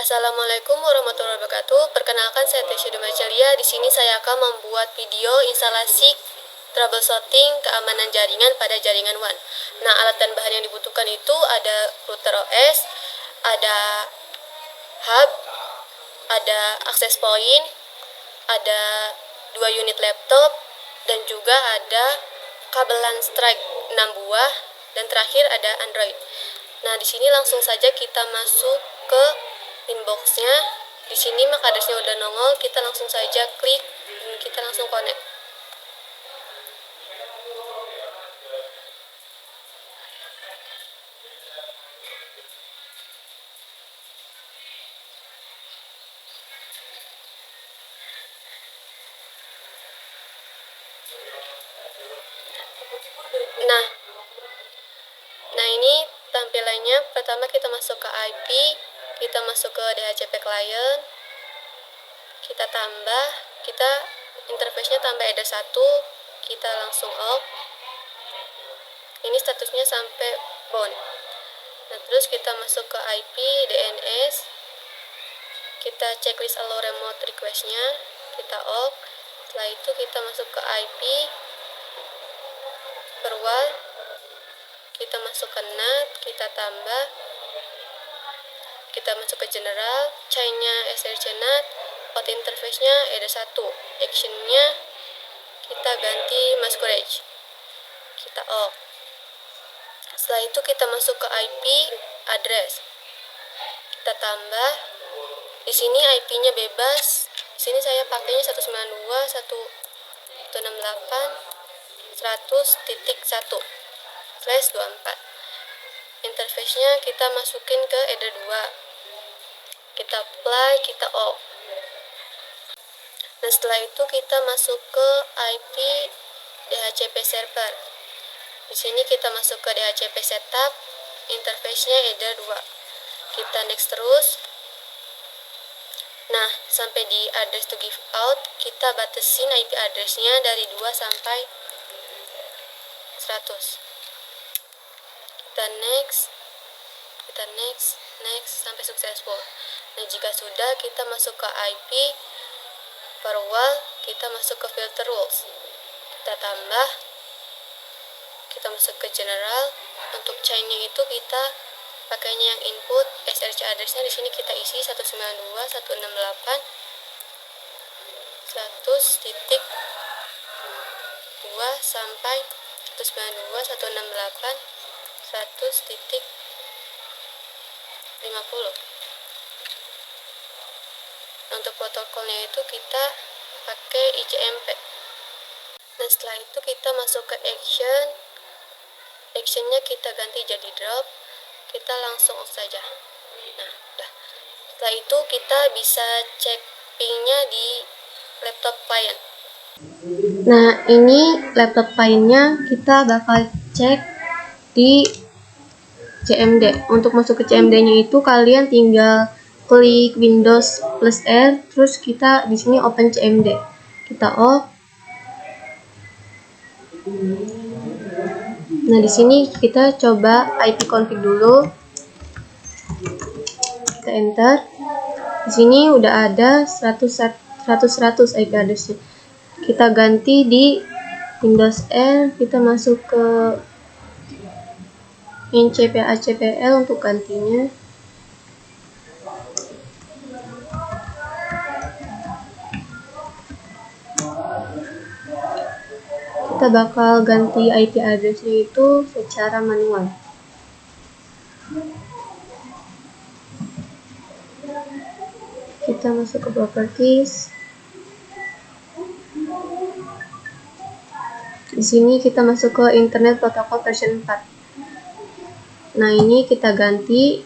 Assalamualaikum warahmatullahi wabarakatuh. Perkenalkan, saya Tesya Dumacelia. Di sini saya akan membuat video instalasi troubleshooting keamanan jaringan pada jaringan WAN. Nah, alat dan bahan yang dibutuhkan itu ada router OS, ada hub, ada access point, ada 2 unit laptop, dan juga ada kabel LAN strike 6 buah, dan terakhir ada Android. Nah, di sini langsung saja kita masuk ke inboxnya. Di sini MAC addressnya udah nongol, kita langsung saja klik dan kita langsung connect. Nah, ini tampilannya. Pertama kita masuk ke IP, kita masuk ke DHCP client, kita tambah, interface-nya tambah header 1, kita langsung off. Ini statusnya sampai bound. Nah, terus kita masuk ke IP DNS, kita checklist allow remote request-nya, kita off. Setelah itu kita masuk ke IP firewall, kita masuk ke NAT, kita tambah, kita masuk ke general, chain-nya SRC NAT, out interface-nya ada 1, action-nya kita ganti masquerade, kita off. Setelah itu kita masuk ke IP address, kita tambah. Di sini IP-nya bebas. Di sini saya pakainya 192.168.100.1/24. Interface-nya kita masukin ke header 2. Kita apply, kita off. Nah, setelah itu kita masuk ke IP DHCP server. Di sini kita masuk ke DHCP setup, interface-nya header 2. Kita next terus. Nah, sampai di address to give out, kita batasin IP address-nya dari 2 sampai 100. Kita next, sampai successful. Nah, jika sudah, kita masuk ke IP firewall, kita masuk ke filter rules, kita tambah, kita masuk ke general. Untuk chain-nya itu kita pakainya yang input SRC address-nya. Di sini kita isi 192.168.100.2 sampai 192.168.100.50. Untuk protokolnya itu kita pakai ICMP. Nah, setelah itu kita masuk ke actionnya kita ganti jadi drop, kita langsung off saja. Nah, udah. Setelah itu kita bisa cek pingnya di laptop client. Nah, ini laptop clientnya kita bakal cek di CMD. Untuk masuk ke CMD-nya itu kalian tinggal klik Windows plus R, terus kita di sini open CMD. Kita off. Nah, di sini kita coba IP config dulu. Kita enter. Di sini udah ada 100 IP address. Kita ganti di Windows R, kita masuk ke CPA-CPL untuk gantinya. Kita bakal ganti IP address-nya itu secara manual. Kita masuk ke properties. Di sini kita masuk ke Internet Protocol version 4. Nah, ini kita ganti.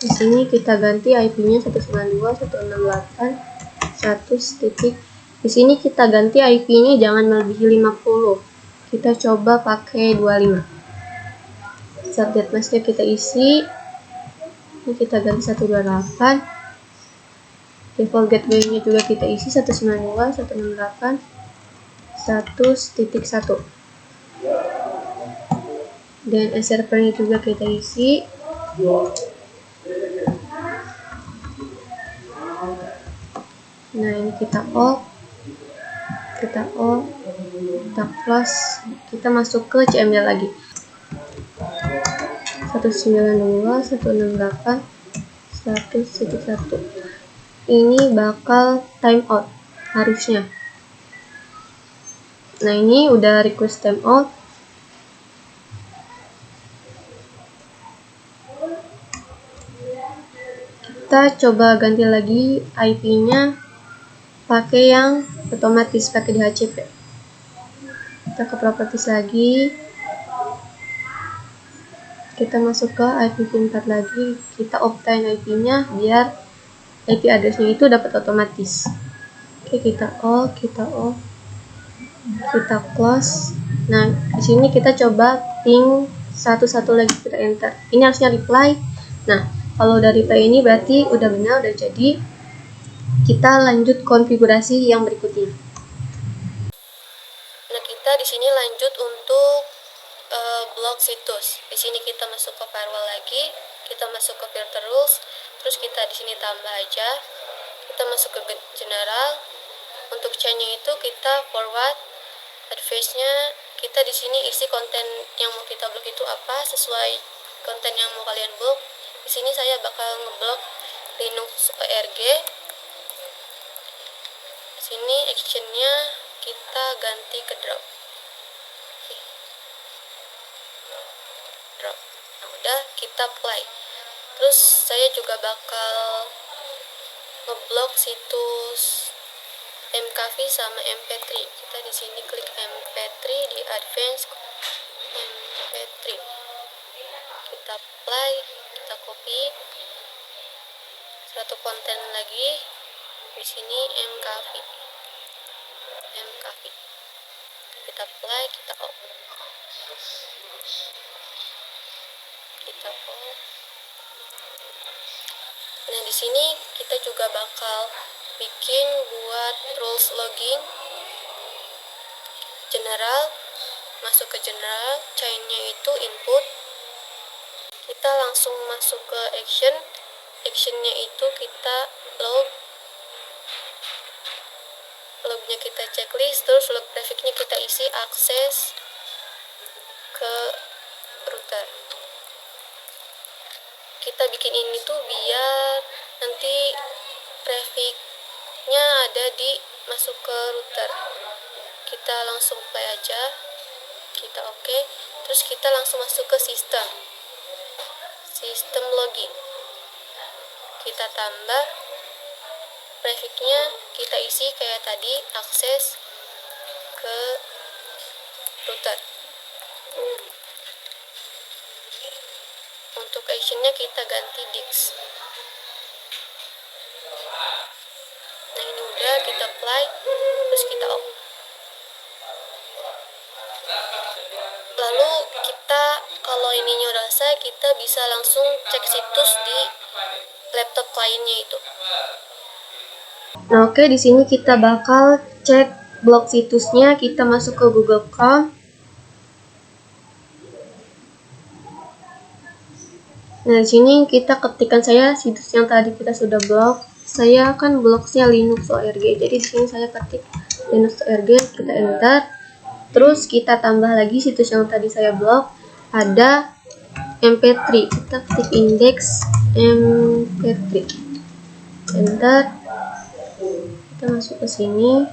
Di sini kita ganti IP-nya 192.168.100. Di sini kita ganti IP-nya jangan melebihi 50. Kita coba pakai 25. Subnet mask-nya kita isi. Ini kita ganti 128. Default gateway-nya juga kita isi 192.168.100.1. Dan servernya juga kita isi. Nah, ini kita off, kita close, kita masuk ke CMD lagi. 192.168.111. Ini bakal timeout harusnya. Nah, ini udah request timeout. Kita coba ganti lagi IP-nya pakai yang otomatis, pakai DHCP. Kita ke properties lagi, kita masuk ke IPv4 lagi, kita obtain IP-nya biar IP address-nya itu dapat otomatis. Oke, kita close. Nah, di sini kita coba ping 11 lagi, kita enter. Ini harusnya reply. Nah, kalau udah reply ini berarti udah benar, udah jadi. Kita lanjut konfigurasi yang berikutnya. Nah, kita di sini lanjut untuk blok situs. Di sini kita masuk ke firewall lagi, kita masuk ke filter rules, terus kita di sini tambah aja. Kita masuk ke general. Untuk change-nya itu kita forward address-nya. Kita di sini isi konten yang mau kita blok itu apa, sesuai konten yang mau kalian blok. Di sini saya bakal ngeblok Linux ORG. Di sini action-nya kita ganti ke drop. Drop. Nah, udah, kita play. Terus saya juga bakal ngeblok situs MKV sama MP3. Kita di sini klik MP3 di advance MP3. Kita play, kita copy satu konten lagi di sini MKV. Kita play, kita off. Nah, di sini kita juga bakal bikin buat rules logging general. Masuk ke general, chain-nya itu input. Kita langsung masuk ke action. Action-nya itu kita lognya kita checklist, terus log grafiknya kita isi akses ke router. Kita bikin ini tuh biar nanti trafficnya ada di masuk ke router. Kita langsung play aja, kita oke. Terus kita langsung masuk ke sistem login. Kita tambah prefixnya, kita isi kayak tadi, akses ke router. Untuk actionnya kita ganti Dix. Nah, ini udah, kita play, terus kita off. Lalu kita, kalau ininya udah selesai, kita bisa langsung cek situs di laptop kliennya itu. Nah, oke, di sini kita bakal cek blog situsnya. Kita masuk ke Google Chrome. Nah, di sini kita ketikkan saya situs yang tadi kita sudah blok. Saya kan bloknya Linux ORG. Jadi di sini saya ketik Linux ORG, kita enter. Terus kita tambah lagi situs yang tadi saya blok. Ada MP3. Kita ketik index MP3. Enter. Kita masuk ke sini.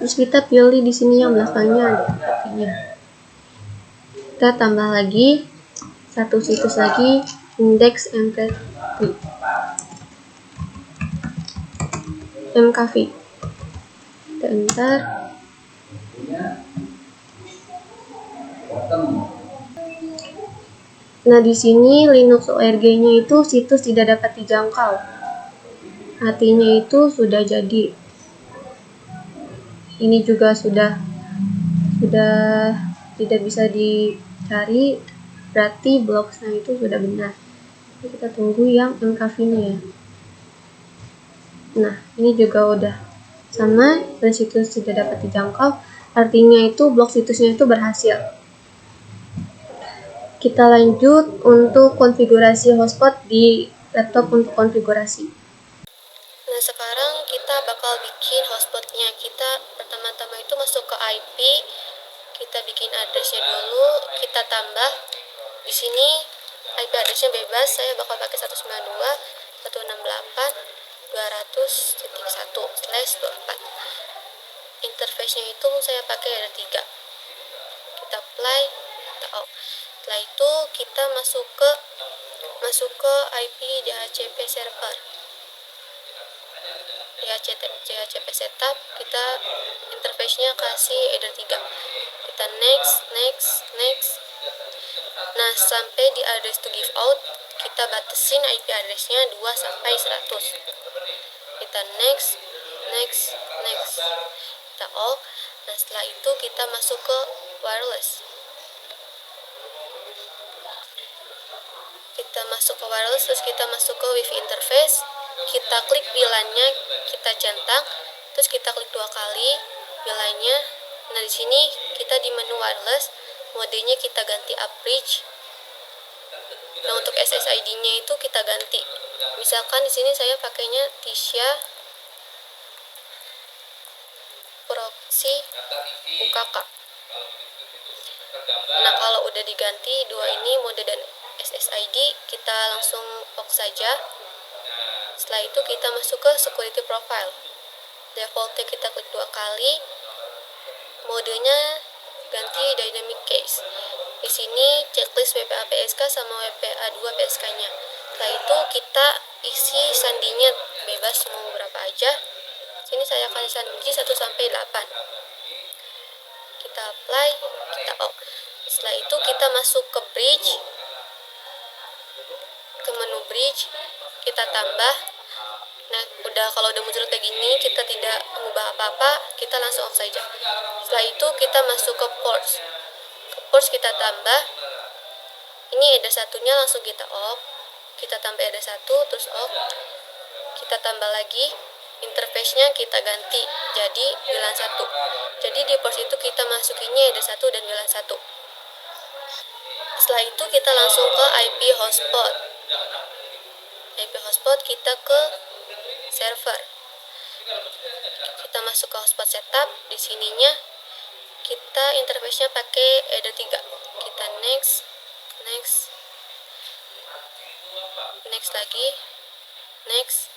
Terus kita pilih di sini yang belakangnya ada MP3-nya. Kita tambah lagi satu situs lagi, index MP3 MKV. Kita enter. Nah, di sini Linux ORG-nya itu situs tidak dapat dijangkau. Artinya itu sudah jadi. Ini juga sudah tidak bisa dicari. Berarti bloknya itu sudah benar. Jadi kita tunggu yang MKV-nya ya. Nah, ini juga udah sama, dan situs tidak dapat dijangkau. Artinya itu blok situsnya itu berhasil. Kita lanjut untuk konfigurasi hotspot di laptop untuk konfigurasi. Nah, Nah, sekarang kita bakal bikin hotspotnya. Kita pertama-tama itu masuk ke IP, kita bikin addressnya dulu, kita tambah. Di sini IP addressnya bebas, saya bakal pakai 192.168.200.1/24. Interface-nya itu saya pakai ada 3. Kita apply, kita out. Setelah itu kita masuk ke IP DHCP server. DHCP setup, kita interface-nya kasih header 3. Kita next. Nah, sampai di address to give out, kita batasin IP address-nya 2 sampai 100. Kita next. Kita off. Nah, setelah itu kita masuk ke wireless. Terus kita masuk ke wifi interface. Kita klik VLAN-nya, kita centang, terus kita klik 2 kali VLAN-nya. Nah, di sini kita di menu wireless, modenya kita ganti UpBridge. Nah, untuk SSID-nya itu kita ganti. Misalkan di sini saya pakainya Tisha Proxy UKK. Nah, kalau udah diganti 2 ini mode dan SSID, kita langsung off saja. Setelah itu kita masuk ke security profile. Defaultnya kita klik 2 kali. Modenya ganti dynamic case. Di sini checklist WPA PSK sama WPA 2 PSK-nya. Setelah itu kita isi sandinya bebas mau berapa aja. Sini saya kasih sandi 1 sampai 8. Kita apply, kita off. Setelah itu kita masuk ke bridge. Ke menu bridge, kita tambah. Nah, kalau udah muncul kayak gini, kita tidak mengubah apa-apa, kita langsung off saja. Setelah itu kita masuk ke ports. Ke ports kita tambah. Ini header 1-nya langsung kita off. Kita tambah header 1 terus off. Kita tambah lagi. Interface-nya kita ganti jadi VLAN 1. Jadi di ports itu kita masukinnya header 1 dan VLAN 1. Setelah itu kita langsung ke IP hotspot. IP hotspot kita ke server. Kita masuk ke hotspot setup. Di sininya kita interface-nya pakai header 3. Kita next lagi, next.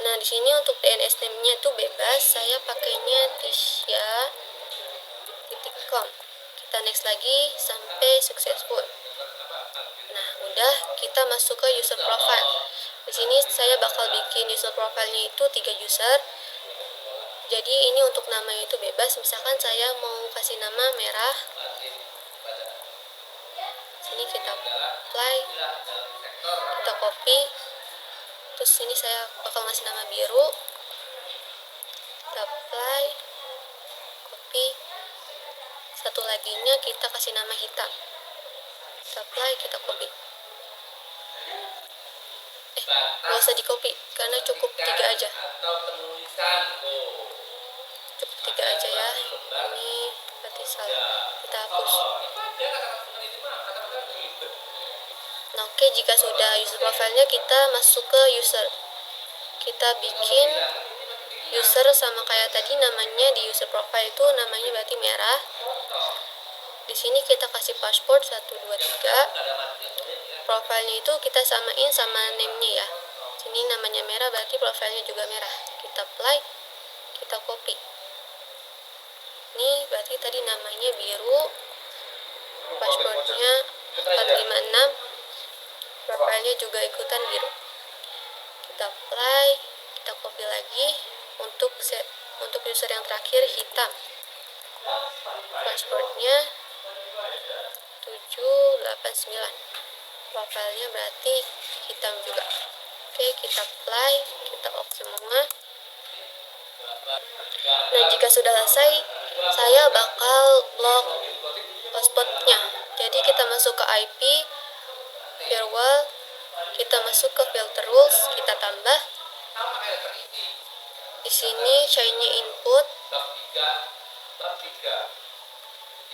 Nah, di sini untuk DNS name-nya itu bebas. Saya pakainya tisha.com. Kita next lagi sampai successful. Nah, udah, kita masuk ke user profile. Di sini saya bakal bikin user profile-nya itu 3 user. Jadi ini untuk namanya itu bebas. Misalkan saya mau kasih nama merah. Sini kita apply. Kita copy. Terus sini saya bakal ngasih nama biru. Kita apply. Copy. Satu laginya kita kasih nama hitam. Kita apply, kita copy. Gak usah di copy karena cukup 3 aja. Cukup 3 aja ya. Ini berarti salah. Kita hapus. Nah, oke, jika sudah user profile-nya, kita masuk ke user. Kita bikin user sama kayak tadi, namanya di user profile itu namanya berarti merah. Di sini kita kasih password 1 2 3. Profilnya itu kita samain sama name-nya ya. Sini namanya merah berarti profilnya juga merah. Kita apply, kita copy. Ini berarti tadi namanya biru, passwordnya 456, profilnya juga ikutan biru. Kita apply, kita copy lagi. Untuk user yang terakhir hitam, passwordnya 789, profilnya berarti hitam juga. Oke, kita apply, kita off semua. Nah, jika sudah selesai, saya bakal blok hotspotnya. Jadi kita masuk ke IP firewall, kita masuk ke filter rules, kita tambah. Di sini shine-nya input,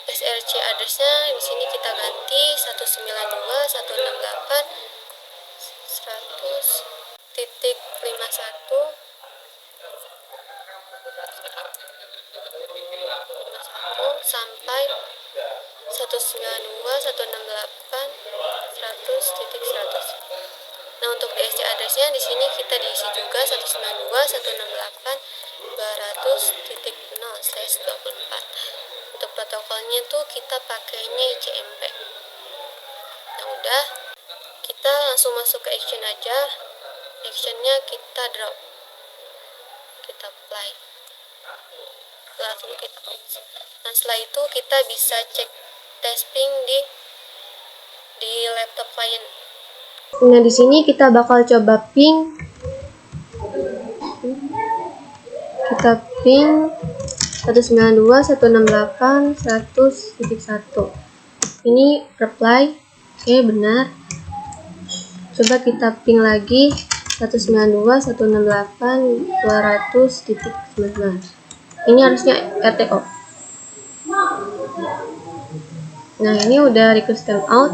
SRC address-nya di sini kita ganti 192.168.100.1 sampai 192.168.100.100. Nah, untuk DSC address-nya di sini kita diisi juga 192.168.200.0/24. Untuk protokolnya tuh kita pakainya ICMP. Nah, udah, kita langsung masuk ke action aja. Actionnya kita drop, kita apply, langsung kita close. Nah, setelah itu kita bisa cek testing di laptop klien. Nah, di sini kita bakal coba ping. Kita ping 192.168.100.1. Ini reply. Oke, benar. Coba kita ping lagi 192.168.200.19. Ini harusnya RTO. Nah, ini udah request timeout.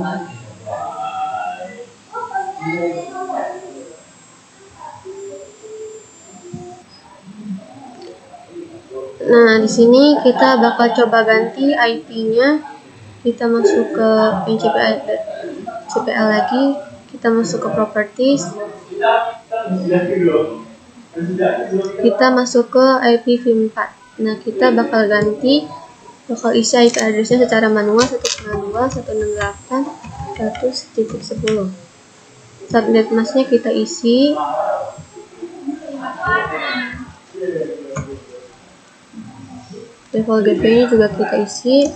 Nah, di sini kita bakal coba ganti IP-nya. Kita masuk ke CPL lagi. Kita masuk ke properties. Kita masuk ke IPv4. Nah, kita bakal isi IP address-nya secara manual 192.168.100.10. Subnet mask-nya kita isi. Level gateway-nya juga kita isi.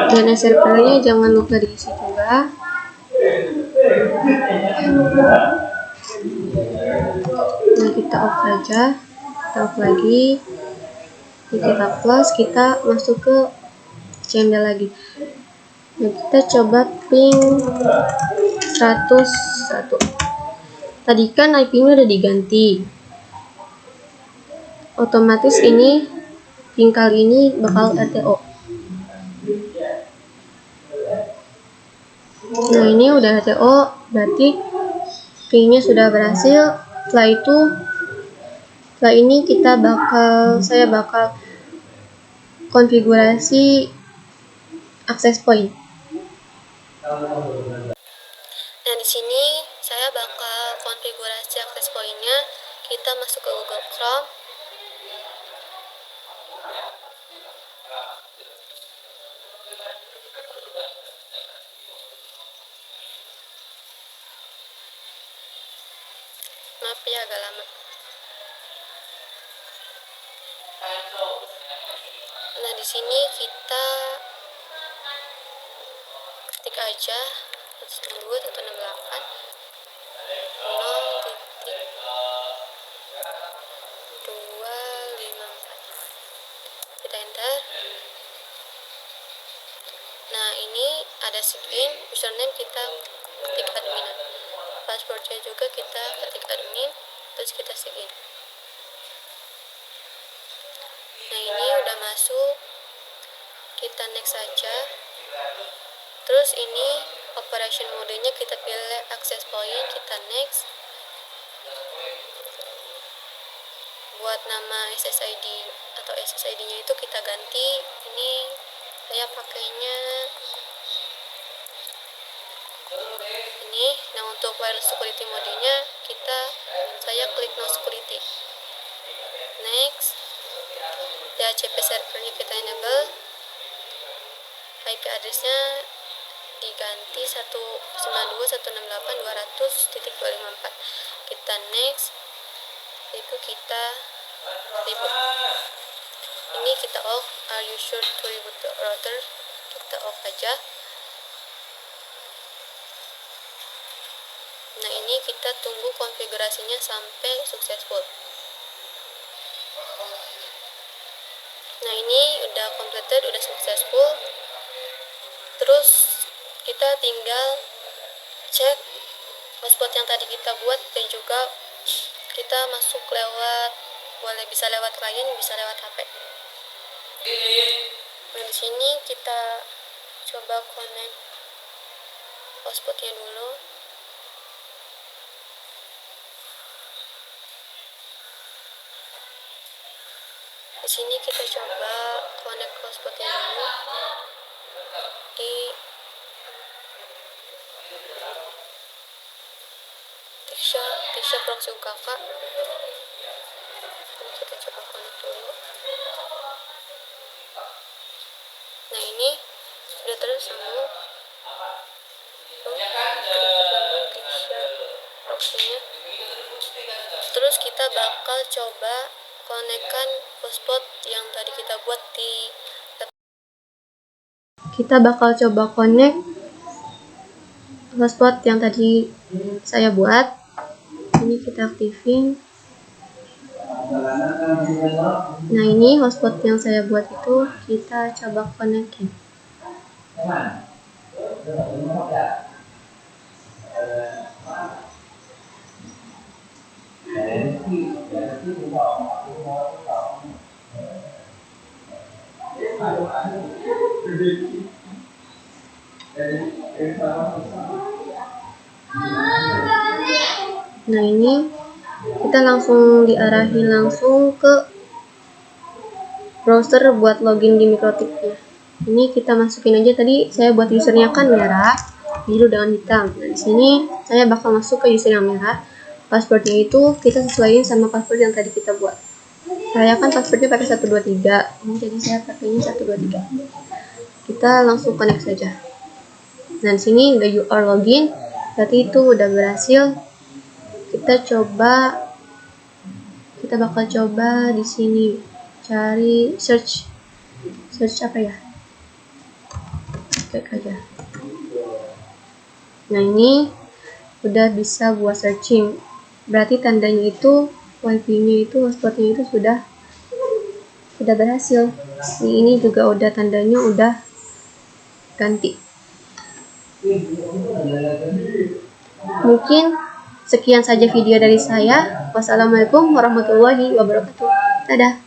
Dan SRP-nya jangan lupa diisi juga. Nah, kita off saja. Kita off lagi. Ini kita close. Kita masuk ke channel lagi. Nah, kita coba ping 101. Tadi kan IP-nya udah diganti. Otomatis ini ping kali ini bakal RTO. Nah, ini udah RTO, berarti pingnya sudah berhasil. Setelah ini saya bakal konfigurasi access point. Nah, di sini saya bakal konfigurasi access point-nya. Kita masuk ke Google Chrome. Maaf ya, agak lama. Nah, di sini kita ketik aja 192.168.0.254. Kita enter. Nah, ini ada sign, username kita ketik admin, passwordnya juga kita ketik admin, terus kita sign. Nah, ini udah masuk, kita next saja. Terus ini operation modenya kita pilih access point, kita next. Buat nama SSID atau SSID-nya itu kita ganti. Ini saya pakainya ini. Nah, untuk wireless security modenya saya klik no security. Next. DHCP servernya kita enable. IP address-nya diganti 192.168.200.254. Kita next. Itu kita reboot. Ini kita off. Are you sure to reboot the router? Kita off aja. Nah, ini kita tunggu konfigurasinya sampai successful. Nah, ini udah completed, udah successful. Terus kita tinggal cek hotspot yang tadi kita buat, dan juga kita masuk bisa lewat klien, bisa lewat HP. Nah, di sini kita coba connect hotspotnya dulu. Di sini kita coba connect hotspotnya dulu di Tisha proxy UKK. Ini kita coba connect dulu. Nah, ini sudah tersambung. Tisha proxy-nya. Terus kita bakal coba konekkan hotspot yang tadi kita buat di connect hotspot yang tadi saya buat. Ini kita aktifin. Nah, ini hotspot yang saya buat itu kita coba konekin. Nah, ini kita langsung diarahin langsung ke browser buat login di Mikrotik-nya. Ini kita masukin aja, tadi saya buat usernya kan merah, biru dengan hitam. Nah, di sini saya bakal masuk ke user yang merah. Passwordnya itu kita sesuaiin sama password yang tadi kita buat. Saya kan passwordnya pakai 123, ini jadi saya pakainya 123. Kita langsung connect saja. Nah, di sini udah you are login, berarti itu udah berhasil. Kita bakal coba di sini cari search apa ya, klik aja. Nah, ini udah bisa buat searching, berarti tandanya itu wifi-nya itu hotspotnya itu sudah berhasil. Ini juga udah tandanya udah ganti. Mungkin sekian saja video dari saya. Wassalamualaikum warahmatullahi wabarakatuh. Dadah.